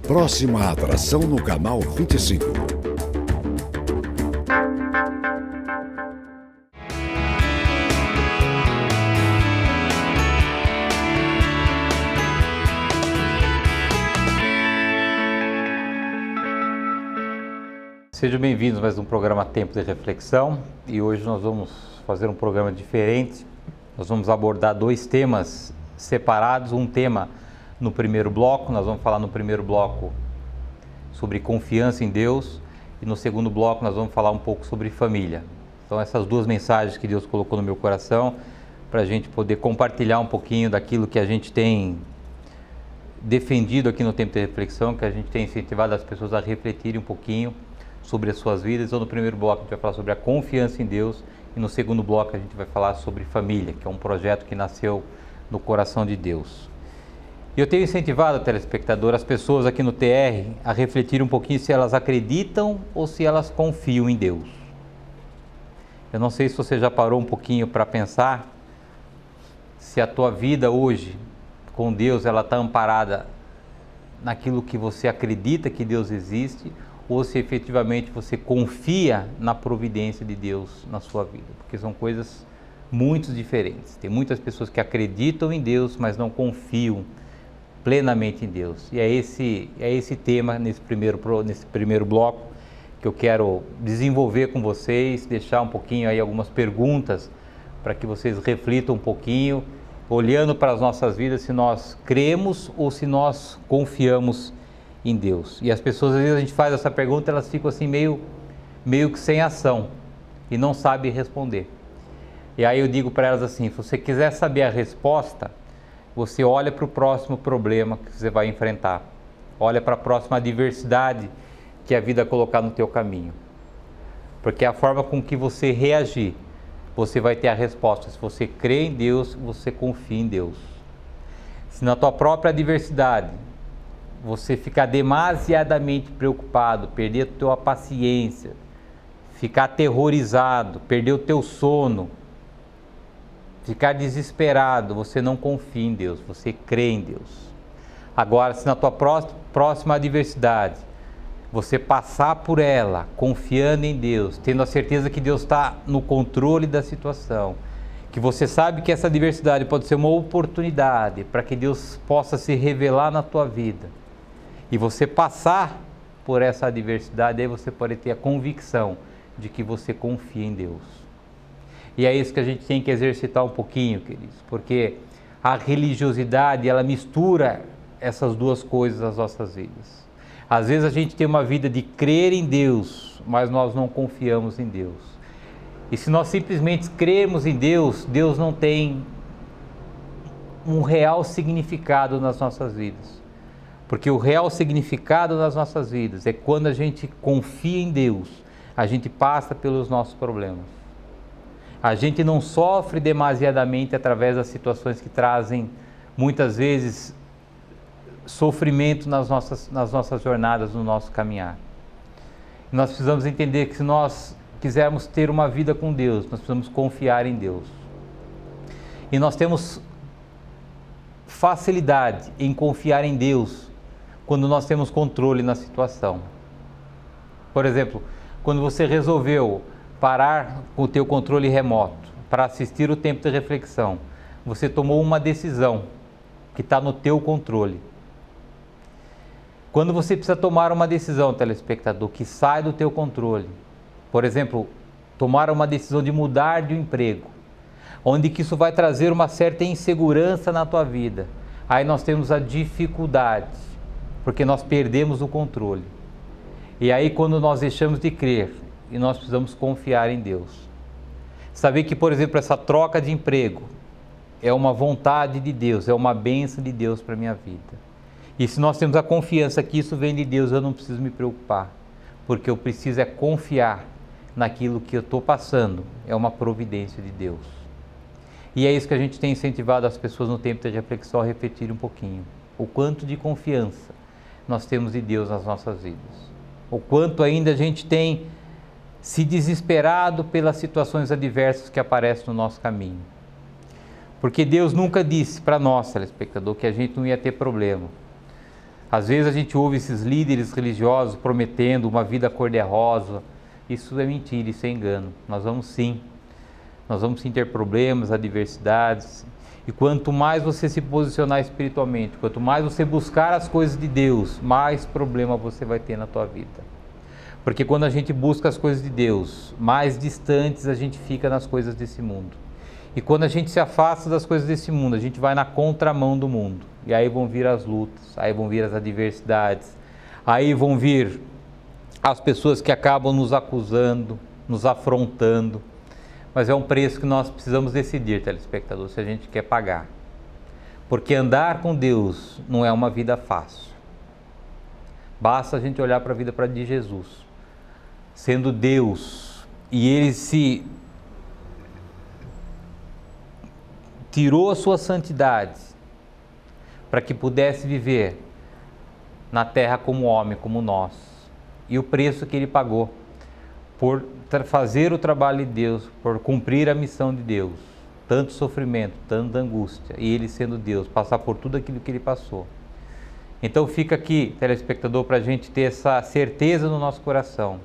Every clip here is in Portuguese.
Próxima atração no canal 25. Sejam bem-vindos a mais um programa Tempo de Reflexão, e hoje nós vamos fazer um programa diferente. Nós vamos abordar dois temas separados, um tema no primeiro bloco, nós vamos falar no primeiro bloco sobre confiança em Deus, e no segundo bloco nós vamos falar um pouco sobre família. Então essas duas mensagens que Deus colocou no meu coração, para a gente poder compartilhar um pouquinho daquilo que a gente tem defendido aqui no Tempo de Reflexão, que a gente tem incentivado as pessoas a refletirem um pouquinho sobre as suas vidas. Então no primeiro bloco a gente vai falar sobre a confiança em Deus, e no segundo bloco a gente vai falar sobre família, que é um projeto que nasceu no coração de Deus. E eu tenho incentivado, telespectador, as pessoas aqui no TR a refletir um pouquinho se elas acreditam ou se elas confiam em Deus. Eu não sei se você já parou um pouquinho para pensar se a tua vida hoje com Deus ela está amparada naquilo que você acredita que Deus existe, ou se efetivamente você confia na providência de Deus na sua vida, porque são coisas muito diferentes. Tem muitas pessoas que acreditam em Deus, mas não confiam plenamente em Deus. E é esse tema nesse primeiro bloco que eu quero desenvolver com vocês, deixar um pouquinho aí algumas perguntas para que vocês reflitam um pouquinho, olhando para as nossas vidas, se nós cremos ou se nós confiamos em Deus. E as pessoas, às vezes a gente faz essa pergunta, elas ficam assim meio que sem ação e não sabem responder. E aí eu digo para elas assim: se você quiser saber a resposta, você olha para o próximo problema que você vai enfrentar, olha para a próxima adversidade que a vida colocar no teu caminho, porque a forma com que você reagir, você vai ter a resposta. Se você crê em Deus, você confia em Deus. Se na tua própria adversidade você ficar demasiadamente preocupado, perder a tua paciência, ficar aterrorizado, perder o teu sono, ficar desesperado, você não confia em Deus, você crê em Deus. Agora, se na tua próxima adversidade você passar por ela confiando em Deus, tendo a certeza que Deus está no controle da situação, que você sabe que essa adversidade pode ser uma oportunidade para que Deus possa se revelar na tua vida, e você passar por essa adversidade, aí você pode ter a convicção de que você confia em Deus. E é isso que a gente tem que exercitar um pouquinho, queridos, porque a religiosidade, ela mistura essas duas coisas nas nossas vidas. Às vezes a gente tem uma vida de crer em Deus, mas nós não confiamos em Deus. E se nós simplesmente cremos em Deus, Deus não tem um real significado nas nossas vidas. Porque o real significado das nossas vidas é quando a gente confia em Deus, a gente passa pelos nossos problemas. A gente não sofre demasiadamente através das situações que trazem, muitas vezes, sofrimento nas nossas jornadas, no nosso caminhar. Nós precisamos entender que se nós quisermos ter uma vida com Deus, nós precisamos confiar em Deus. E nós temos facilidade em confiar em Deus quando nós temos controle na situação. Por exemplo, quando você resolveu parar com o teu controle remoto para assistir o tempo de reflexão, você tomou uma decisão que está no teu controle. Quando você precisa tomar uma decisão, telespectador, que sai do teu controle, por exemplo, tomar uma decisão de mudar de emprego, onde que isso vai trazer uma certa insegurança na tua vida, aí nós temos a dificuldade, porque nós perdemos o controle. E aí quando nós deixamos de crer, e nós precisamos confiar em Deus. Saber que, por exemplo, essa troca de emprego é uma vontade de Deus, é uma bênção de Deus para a minha vida. E se nós temos a confiança que isso vem de Deus, eu não preciso me preocupar, porque eu preciso é confiar naquilo que eu estou passando, é uma providência de Deus. E é isso que a gente tem incentivado as pessoas no tempo de reflexão a refletir um pouquinho. O quanto de confiança nós temos de Deus nas nossas vidas. O quanto ainda a gente tem se desesperado pelas situações adversas que aparecem no nosso caminho. Porque Deus nunca disse para nós, telespectador, que a gente não ia ter problema. Às vezes a gente ouve esses líderes religiosos prometendo uma vida cor-de-rosa. Isso é mentira, isso é engano. Nós vamos sim ter problemas, adversidades. E quanto mais você se posicionar espiritualmente, quanto mais você buscar as coisas de Deus, mais problema você vai ter na tua vida. Porque quando a gente busca as coisas de Deus, mais distantes a gente fica nas coisas desse mundo. E quando a gente se afasta das coisas desse mundo, a gente vai na contramão do mundo. E aí vão vir as lutas, aí vão vir as adversidades, aí vão vir as pessoas que acabam nos acusando, nos afrontando. Mas é um preço que nós precisamos decidir, telespectador, se a gente quer pagar. Porque andar com Deus não é uma vida fácil. Basta a gente olhar para a vida de Jesus. Sendo Deus, e Ele se tirou a sua santidade para que pudesse viver na terra como homem, como nós. E o preço que Ele pagou por fazer o trabalho de Deus, por cumprir a missão de Deus, tanto sofrimento, tanta angústia, e Ele sendo Deus, passar por tudo aquilo que Ele passou. Então fica aqui, telespectador, para a gente ter essa certeza no nosso coração,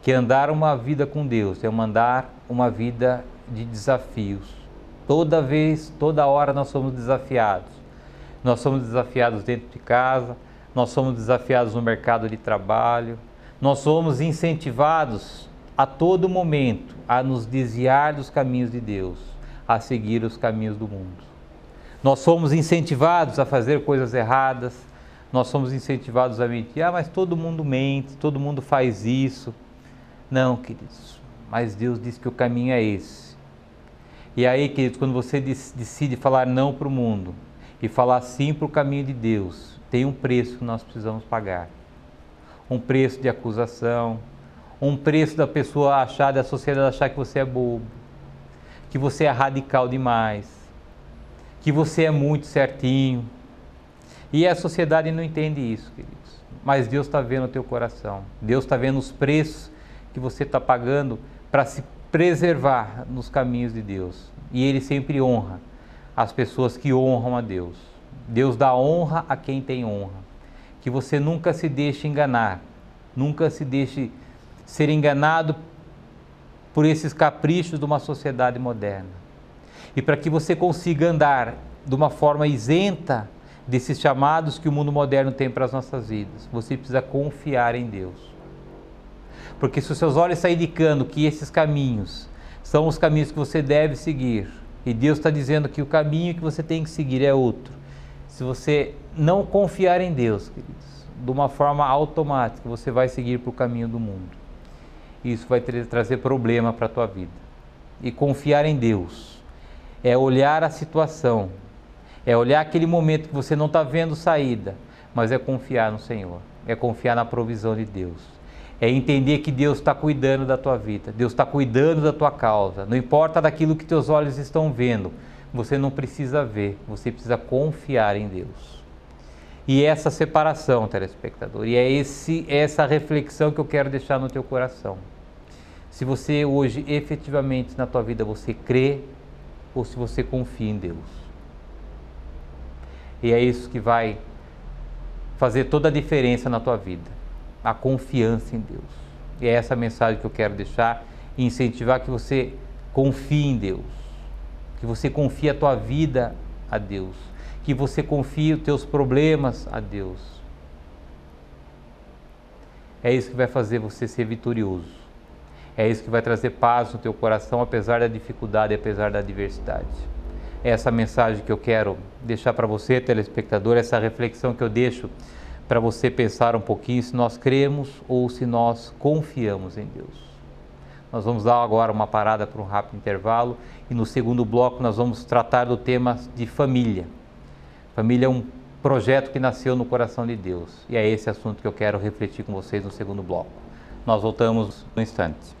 que andar uma vida com Deus é andar uma vida de desafios. Toda vez, toda hora nós somos desafiados. Nós somos desafiados dentro de casa, nós somos desafiados no mercado de trabalho, nós somos incentivados a todo momento a nos desviar dos caminhos de Deus, a seguir os caminhos do mundo. Nós somos incentivados a fazer coisas erradas, nós somos incentivados a mentir. Mas todo mundo mente, todo mundo faz isso. Não, queridos, mas Deus diz que o caminho é esse. E aí, queridos, quando você decide falar não para o mundo e falar sim para o caminho de Deus, tem um preço que nós precisamos pagar. Um preço de acusação, um preço da pessoa achar, da sociedade achar que você é bobo, que você é radical demais, que você é muito certinho. E a sociedade não entende isso, queridos. Mas Deus está vendo o teu coração. Deus está vendo os preços que você está pagando para se preservar nos caminhos de Deus. E Ele sempre honra as pessoas que honram a Deus. Deus dá honra a quem tem honra. Que você nunca se deixe enganar, nunca se deixe ser enganado por esses caprichos de uma sociedade moderna. E para que você consiga andar de uma forma isenta desses chamados que o mundo moderno tem para as nossas vidas, você precisa confiar em Deus. Porque se os seus olhos estão indicando que esses caminhos são os caminhos que você deve seguir, e Deus está dizendo que o caminho que você tem que seguir é outro, se você não confiar em Deus, queridos, de uma forma automática, você vai seguir para o caminho do mundo. Isso vai trazer problema para a tua vida. E confiar em Deus é olhar a situação, é olhar aquele momento que você não está vendo saída, mas é confiar no Senhor, é confiar na provisão de Deus. É entender que Deus está cuidando da tua vida, Deus está cuidando da tua causa. Não importa daquilo que teus olhos estão vendo, você não precisa ver, você precisa confiar em Deus. E essa separação, telespectador, e é essa reflexão que eu quero deixar no teu coração. Se você hoje, efetivamente, na tua vida, você crê ou se você confia em Deus. E é isso que vai fazer toda a diferença na tua vida. A confiança em Deus. E é essa mensagem que eu quero deixar e incentivar que você confie em Deus. Que você confie a tua vida a Deus. Que você confie os teus problemas a Deus. É isso que vai fazer você ser vitorioso. É isso que vai trazer paz no teu coração, apesar da dificuldade, apesar da adversidade. É essa mensagem que eu quero deixar para você, telespectador, essa reflexão que eu deixo para você pensar um pouquinho se nós cremos ou se nós confiamos em Deus. Nós vamos dar agora uma parada para um rápido intervalo e no segundo bloco nós vamos tratar do tema de família. Família é um projeto que nasceu no coração de Deus e é esse assunto que eu quero refletir com vocês no segundo bloco. Nós voltamos no instante.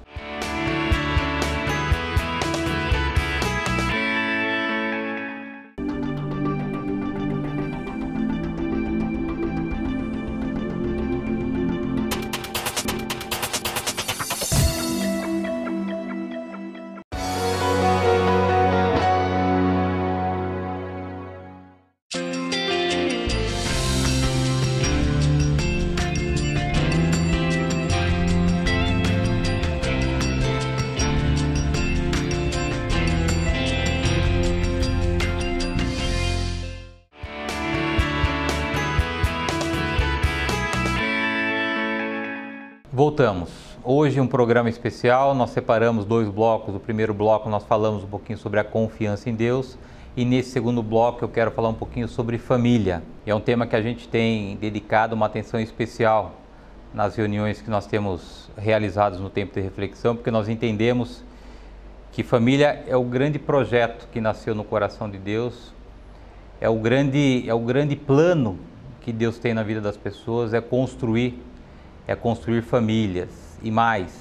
Voltamos. Hoje um programa especial, nós separamos 2 blocos. O primeiro bloco nós falamos um pouquinho sobre a confiança em Deus e nesse segundo bloco eu quero falar um pouquinho sobre família. É um tema que a gente tem dedicado uma atenção especial nas reuniões que nós temos realizadas no tempo de reflexão, porque nós entendemos que família é o grande projeto que nasceu no coração de Deus, é o grande plano que Deus tem na vida das pessoas, é construir famílias. E mais,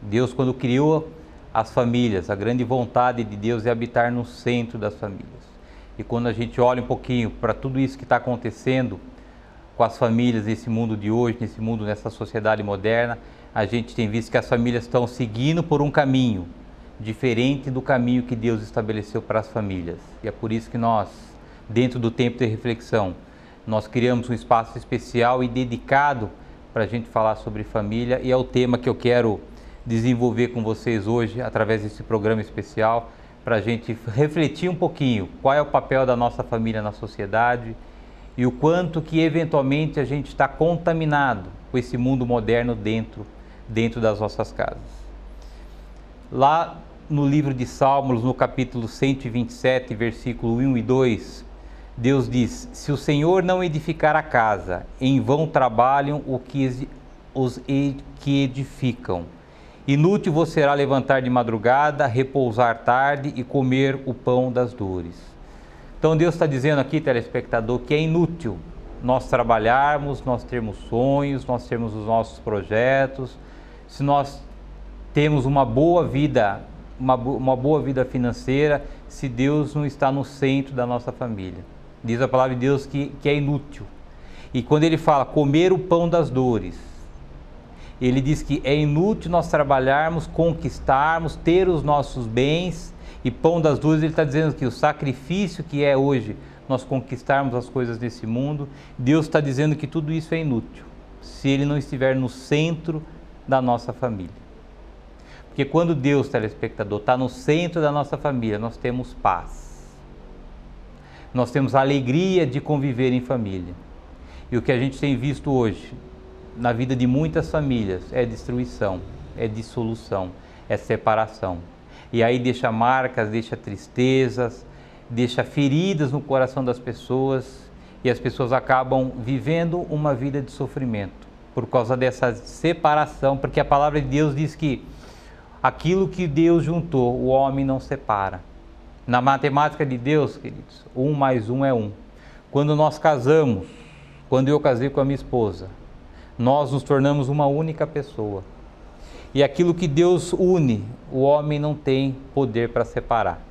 Deus, quando criou as famílias, a grande vontade de Deus é habitar no centro das famílias. E quando a gente olha um pouquinho para tudo isso que está acontecendo com as famílias nesse mundo de hoje, nessa sociedade moderna, a gente tem visto que as famílias estão seguindo por um caminho diferente do caminho que Deus estabeleceu para as famílias. E é por isso que nós, dentro do tempo de reflexão, nós criamos um espaço especial e dedicado para a gente falar sobre família, e é o tema que eu quero desenvolver com vocês hoje, através desse programa especial, para a gente refletir um pouquinho qual é o papel da nossa família na sociedade e o quanto que eventualmente a gente está contaminado com esse mundo moderno dentro das nossas casas. Lá no livro de Salmos, no capítulo 127, versículo 1 e 2, Deus diz: se o Senhor não edificar a casa, em vão trabalham os que edificam. Inútil vos será levantar de madrugada, repousar tarde e comer o pão das dores. Então Deus está dizendo aqui, telespectador, que é inútil nós trabalharmos, nós termos sonhos, nós termos os nossos projetos, se nós temos uma boa vida, uma boa vida financeira, se Deus não está no centro da nossa família. Diz a palavra de Deus que é inútil. E quando ele fala comer o pão das dores, ele diz que é inútil nós trabalharmos, conquistarmos, ter os nossos bens. E pão das dores, ele está dizendo que o sacrifício que é hoje nós conquistarmos as coisas desse mundo, Deus está dizendo que tudo isso é inútil, se ele não estiver no centro da nossa família. Porque quando Deus, telespectador, está no centro da nossa família, nós temos paz. Nós temos a alegria de conviver em família. E o que a gente tem visto hoje, na vida de muitas famílias, é destruição, é dissolução, é separação. E aí deixa marcas, deixa tristezas, deixa feridas no coração das pessoas, e as pessoas acabam vivendo uma vida de sofrimento por causa dessa separação, porque a palavra de Deus diz que aquilo que Deus juntou, o homem não separa. Na matemática de Deus, queridos, 1 mais 1 é 1. Quando nós casamos, quando eu casei com a minha esposa, nós nos tornamos uma única pessoa. E aquilo que Deus une, o homem não tem poder para separar.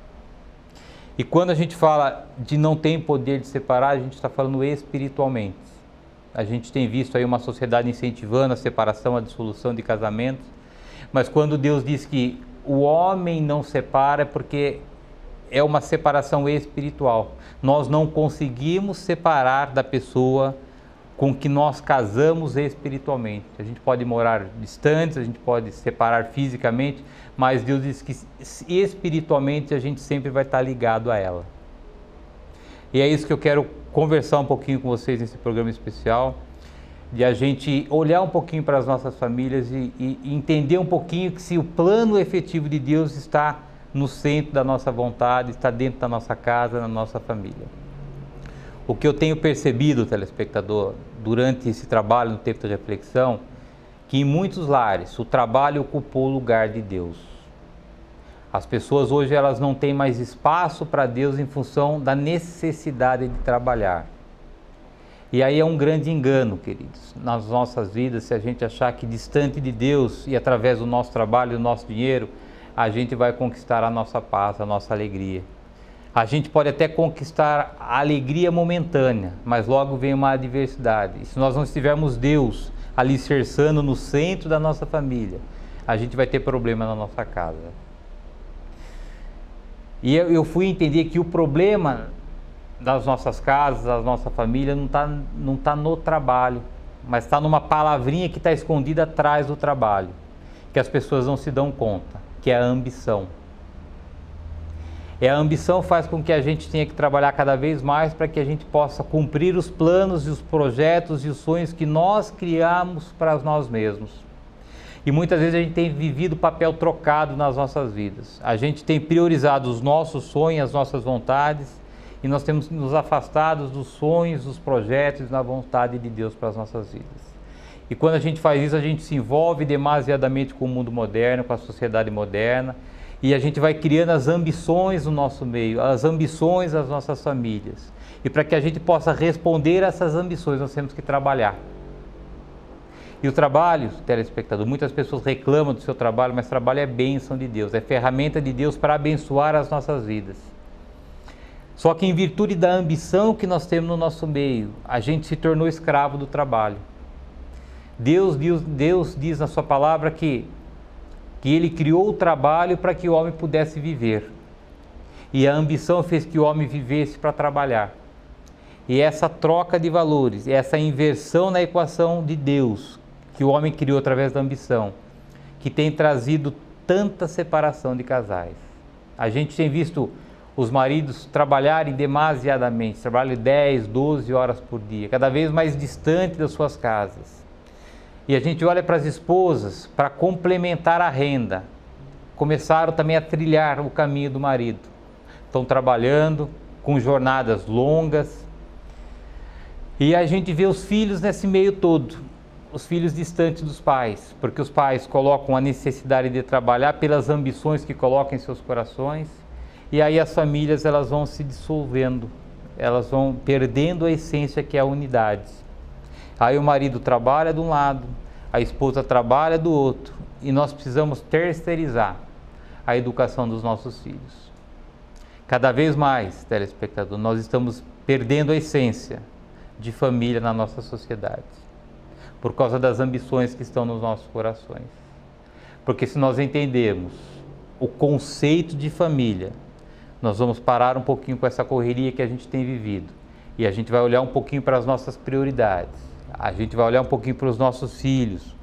E quando a gente fala de não tem poder de separar, a gente está falando espiritualmente. A gente tem visto aí uma sociedade incentivando a separação, a dissolução de casamentos. Mas quando Deus diz que o homem não separa, é porque é uma separação espiritual. Nós não conseguimos separar da pessoa com que nós casamos espiritualmente. A gente pode morar distantes, a gente pode separar fisicamente, mas Deus diz que espiritualmente a gente sempre vai estar ligado a ela. E é isso que eu quero conversar um pouquinho com vocês nesse programa especial, de a gente olhar um pouquinho para as nossas famílias e entender um pouquinho que se o plano efetivo de Deus está no centro da nossa vontade, está dentro da nossa casa, na nossa família. O que eu tenho percebido, telespectador, durante esse trabalho no tempo de reflexão, que em muitos lares o trabalho ocupou o lugar de Deus. As pessoas hoje elas não têm mais espaço para Deus em função da necessidade de trabalhar. E aí é um grande engano, queridos, nas nossas vidas, se a gente achar que distante de Deus e através do nosso trabalho e do nosso dinheiro, a gente vai conquistar a nossa paz, a nossa alegria. A gente pode até conquistar a alegria momentânea, mas logo vem uma adversidade. E se nós não estivermos Deus alicerçando no centro da nossa família, a gente vai ter problema na nossa casa. E eu fui entender que o problema das nossas casas, da nossa família, não tá no trabalho, mas está numa palavrinha que está escondida atrás do trabalho, que as pessoas não se dão conta, que é a ambição. E a ambição faz com que a gente tenha que trabalhar cada vez mais para que a gente possa cumprir os planos e os projetos e os sonhos que nós criamos para nós mesmos. E muitas vezes a gente tem vivido papel trocado nas nossas vidas. A gente tem priorizado os nossos sonhos, as nossas vontades, e nós temos nos afastado dos sonhos, dos projetos, da vontade de Deus para as nossas vidas. E quando a gente faz isso, a gente se envolve demasiadamente com o mundo moderno, com a sociedade moderna, e a gente vai criando as ambições no nosso meio, as ambições das nossas famílias. E para que a gente possa responder a essas ambições, nós temos que trabalhar. E o trabalho, telespectador, muitas pessoas reclamam do seu trabalho, mas trabalho é bênção de Deus, é ferramenta de Deus para abençoar as nossas vidas. Só que em virtude da ambição que nós temos no nosso meio, a gente se tornou escravo do trabalho. Deus diz na sua palavra que Ele criou o trabalho para que o homem pudesse viver. E a ambição fez que o homem vivesse para trabalhar. E essa troca de valores, essa inversão na equação de Deus, que o homem criou através da ambição, que tem trazido tanta separação de casais. A gente tem visto os maridos trabalharem demasiadamente, trabalham 10, 12 horas por dia, cada vez mais distante das suas casas. E a gente olha para as esposas, para complementar a renda, começaram também a trilhar o caminho do marido. Estão trabalhando com jornadas longas, e a gente vê os filhos nesse meio todo, os filhos distantes dos pais, porque os pais colocam a necessidade de trabalhar pelas ambições que colocam em seus corações, e aí as famílias elas vão se dissolvendo, elas vão perdendo a essência que é a unidade. Aí o marido trabalha de um lado, a esposa trabalha do outro, e nós precisamos terceirizar a educação dos nossos filhos. Cada vez mais, telespectador, nós estamos perdendo a essência de família na nossa sociedade, por causa das ambições que estão nos nossos corações. Porque se nós entendermos o conceito de família, nós vamos parar um pouquinho com essa correria que a gente tem vivido, e a gente vai olhar um pouquinho para as nossas prioridades, a gente vai olhar um pouquinho para os nossos filhos,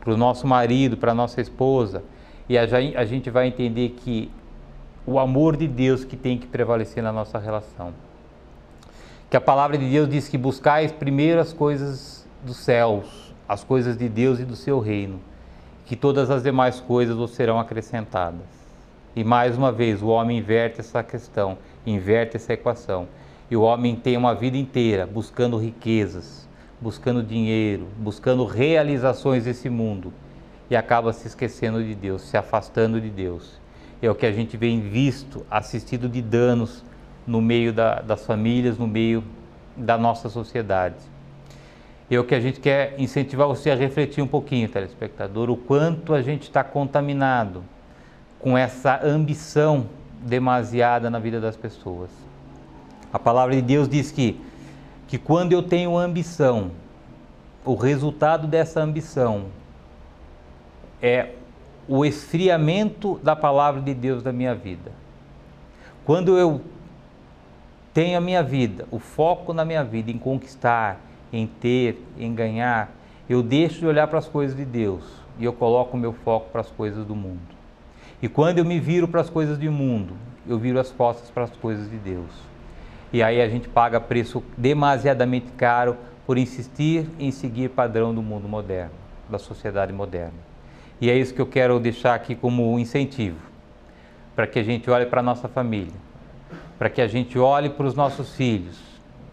para o nosso marido, para a nossa esposa, e a gente vai entender que o amor de Deus que tem que prevalecer na nossa relação. Que a palavra de Deus diz que buscais primeiro as coisas dos céus, as coisas de Deus e do seu reino, que todas as demais coisas vos serão acrescentadas. E mais uma vez o homem inverte essa questão, inverte essa equação, e o homem tem uma vida inteira buscando riquezas, buscando dinheiro, buscando realizações desse mundo, e acaba se esquecendo de Deus, se afastando de Deus. É o que a gente vem visto, assistido de danos no meio das famílias, no meio da nossa sociedade. É o que a gente quer incentivar você a refletir um pouquinho, telespectador, o quanto a gente está contaminado com essa ambição demasiada na vida das pessoas. A palavra de Deus diz que quando eu tenho ambição, o resultado dessa ambição é o esfriamento da palavra de Deus da minha vida. Quando eu tenho a minha vida, o foco na minha vida em conquistar, em ter, em ganhar, eu deixo de olhar para as coisas de Deus e eu coloco o meu foco para as coisas do mundo. E quando eu me viro para as coisas do mundo, eu viro as costas para as coisas de Deus. E aí a gente paga preço demasiadamente caro por insistir em seguir padrão do mundo moderno, da sociedade moderna. E é isso que eu quero deixar aqui como incentivo, para que a gente olhe para a nossa família, para que a gente olhe para os nossos filhos.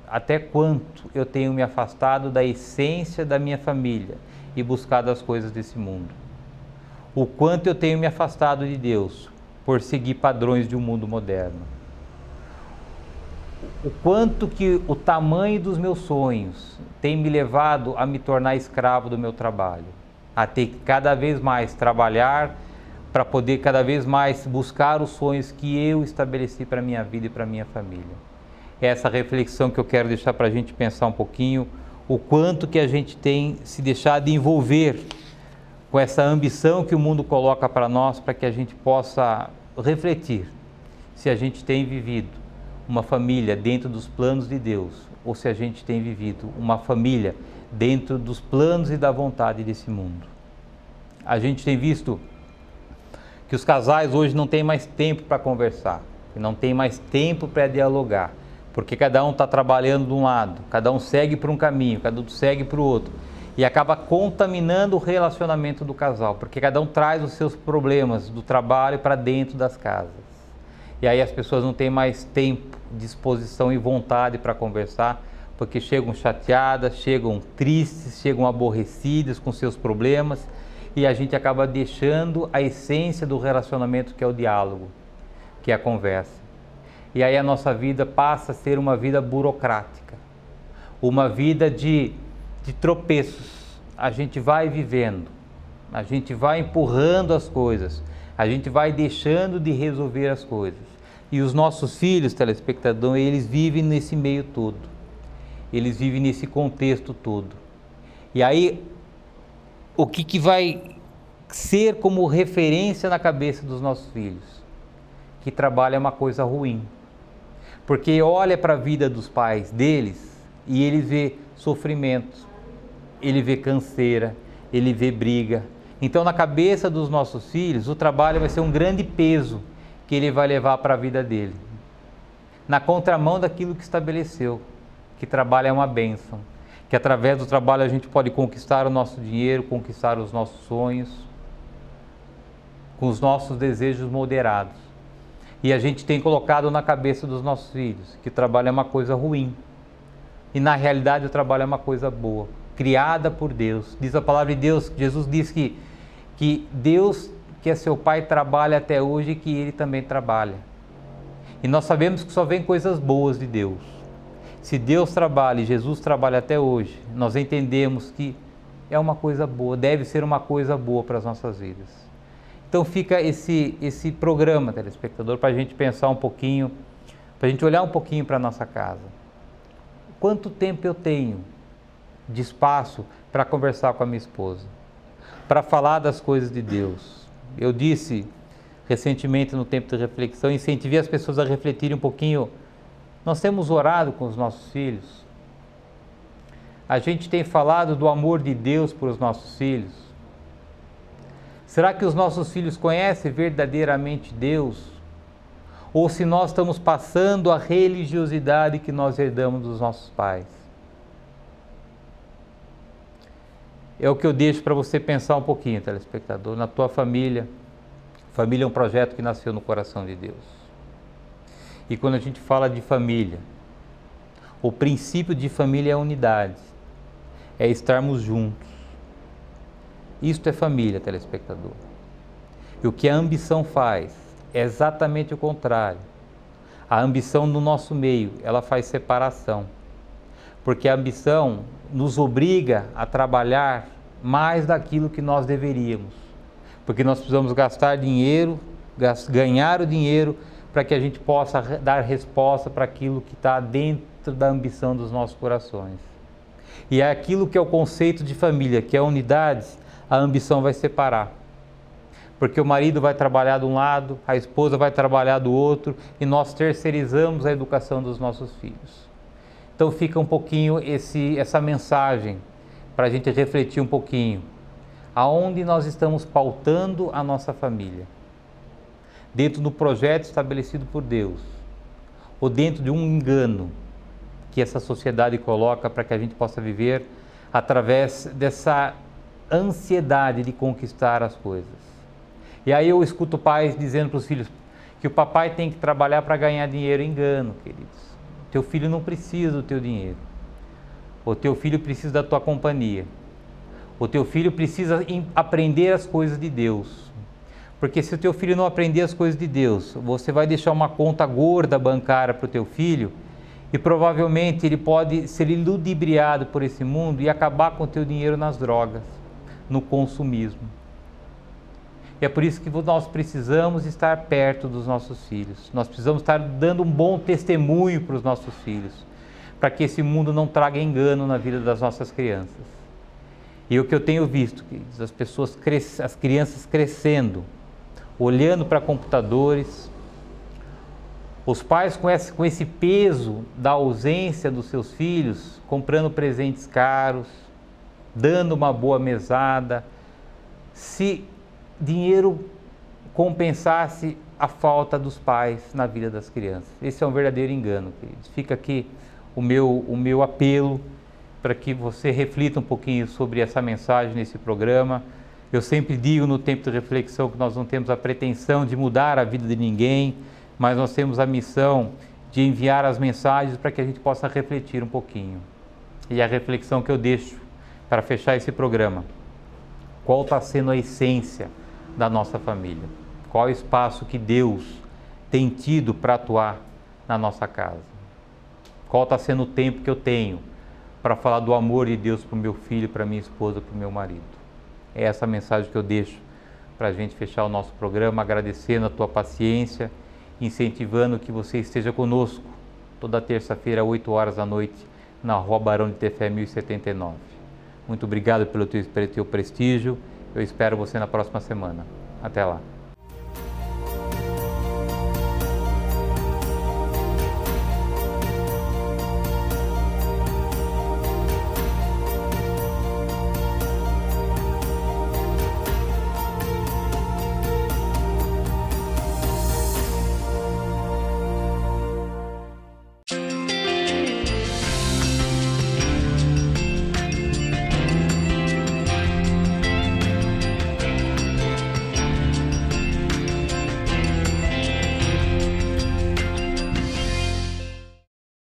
Até quanto eu tenho me afastado da essência da minha família e buscado as coisas desse mundo. O quanto eu tenho me afastado de Deus por seguir padrões de um mundo moderno. O quanto que o tamanho dos meus sonhos tem me levado a me tornar escravo do meu trabalho, a ter que cada vez mais trabalhar para poder cada vez mais buscar os sonhos que eu estabeleci para a minha vida e para a minha família. É essa reflexão que eu quero deixar para a gente pensar um pouquinho, o quanto que a gente tem se deixado envolver com essa ambição que o mundo coloca para nós, para que a gente possa refletir se a gente tem vivido uma família dentro dos planos de Deus, ou se a gente tem vivido uma família dentro dos planos e da vontade desse mundo. A gente tem visto que os casais hoje não têm mais tempo para conversar, não tem mais tempo para dialogar, porque cada um está trabalhando de um lado, cada um segue para um caminho, cada um segue para o outro. e acaba contaminando o relacionamento do casal, porque cada um traz os seus problemas do trabalho para dentro das casas. E aí as pessoas não têm mais tempo, disposição e vontade para conversar, porque chegam chateadas, chegam tristes, chegam aborrecidas com seus problemas, e a gente acaba deixando a essência do relacionamento, que é o diálogo, que é a conversa. E aí a nossa vida passa a ser uma vida burocrática, uma vida de tropeços. A gente vai vivendo, a gente vai empurrando as coisas, a gente vai deixando de resolver as coisas. E os nossos filhos, telespectador, eles vivem nesse meio todo, eles vivem nesse contexto todo. E aí, o que vai ser como referência na cabeça dos nossos filhos? Que trabalho é uma coisa ruim. Porque olha para a vida dos pais deles e ele vê sofrimento, ele vê canseira, ele vê briga. Então, na cabeça dos nossos filhos, o trabalho vai ser um grande peso que ele vai levar para a vida dele. Na contramão daquilo que estabeleceu, que trabalho é uma bênção, que através do trabalho a gente pode conquistar o nosso dinheiro, conquistar os nossos sonhos, com os nossos desejos moderados. E a gente tem colocado na cabeça dos nossos filhos que o trabalho é uma coisa ruim. E na realidade o trabalho é uma coisa boa, criada por Deus. Diz a palavra de Deus, Jesus diz que Deus, que é seu Pai, trabalha até hoje e que Ele também trabalha. E nós sabemos que só vem coisas boas de Deus. Se Deus trabalha e Jesus trabalha até hoje, nós entendemos que é uma coisa boa, deve ser uma coisa boa para as nossas vidas. Então fica esse programa, telespectador, para a gente pensar um pouquinho, para a gente olhar um pouquinho para a nossa casa. Quanto tempo eu tenho de espaço para conversar com a minha esposa, para falar das coisas de Deus? Eu disse recentemente no tempo de reflexão, incentivei as pessoas a refletirem um pouquinho. Nós temos orado com os nossos filhos? A gente tem falado do amor de Deus por os nossos filhos? Será que os nossos filhos conhecem verdadeiramente Deus? Ou se nós estamos passando a religiosidade que nós herdamos dos nossos pais? É o que eu deixo para você pensar um pouquinho, telespectador, na tua família. Família é um projeto que nasceu no coração de Deus. E quando a gente fala de família, o princípio de família é a unidade, é estarmos juntos. Isto é família, telespectador. E o que a ambição faz é exatamente o contrário. A ambição no nosso meio, ela faz separação. Porque a ambição nos obriga a trabalhar mais daquilo que nós deveríamos. Porque nós precisamos gastar dinheiro, ganhar o dinheiro, para que a gente possa dar resposta para aquilo que está dentro da ambição dos nossos corações. E é aquilo que é o conceito de família, que é a unidade, a ambição vai separar. Porque o marido vai trabalhar de um lado, a esposa vai trabalhar do outro, e nós terceirizamos a educação dos nossos filhos. Então fica um pouquinho essa mensagem, para a gente refletir um pouquinho. Aonde nós estamos pautando a nossa família? Dentro do projeto estabelecido por Deus, ou dentro de um engano que essa sociedade coloca para que a gente possa viver através dessa ansiedade de conquistar as coisas. E aí eu escuto pais dizendo para os filhos que o papai tem que trabalhar para ganhar dinheiro. Engano, queridos. Teu filho não precisa do teu dinheiro. O teu filho precisa da tua companhia. O teu filho precisa aprender as coisas de Deus. Porque se o teu filho não aprender as coisas de Deus, você vai deixar uma conta gorda bancária para o teu filho e provavelmente ele pode ser ludibriado por esse mundo e acabar com o teu dinheiro nas drogas, no consumismo. E é por isso que nós precisamos estar perto dos nossos filhos. Nós precisamos estar dando um bom testemunho para os nossos filhos, para que esse mundo não traga engano na vida das nossas crianças. E o que eu tenho visto, queridos, as crianças crescendo, olhando para computadores, os pais com esse peso da ausência dos seus filhos, comprando presentes caros, dando uma boa mesada, se dinheiro compensasse a falta dos pais na vida das crianças. Esse é um verdadeiro engano, queridos. Fica aqui o meu apelo para que você reflita um pouquinho sobre essa mensagem nesse programa. Eu sempre digo no tempo de reflexão que nós não temos a pretensão de mudar a vida de ninguém, mas nós temos a missão de enviar as mensagens para que a gente possa refletir um pouquinho. E a reflexão que eu deixo para fechar esse programa: qual está sendo a essência da nossa família? Qual é o espaço que Deus tem tido para atuar na nossa casa? Qual está sendo o tempo que eu tenho para falar do amor de Deus para o meu filho, para minha esposa, para o meu marido? É essa mensagem que eu deixo para a gente fechar o nosso programa, agradecendo a tua paciência, incentivando que você esteja conosco toda terça-feira, 8 horas da noite, na Rua Barão de Tefé 1079. Muito obrigado pelo teu prestígio. Eu espero você na próxima semana. Até lá.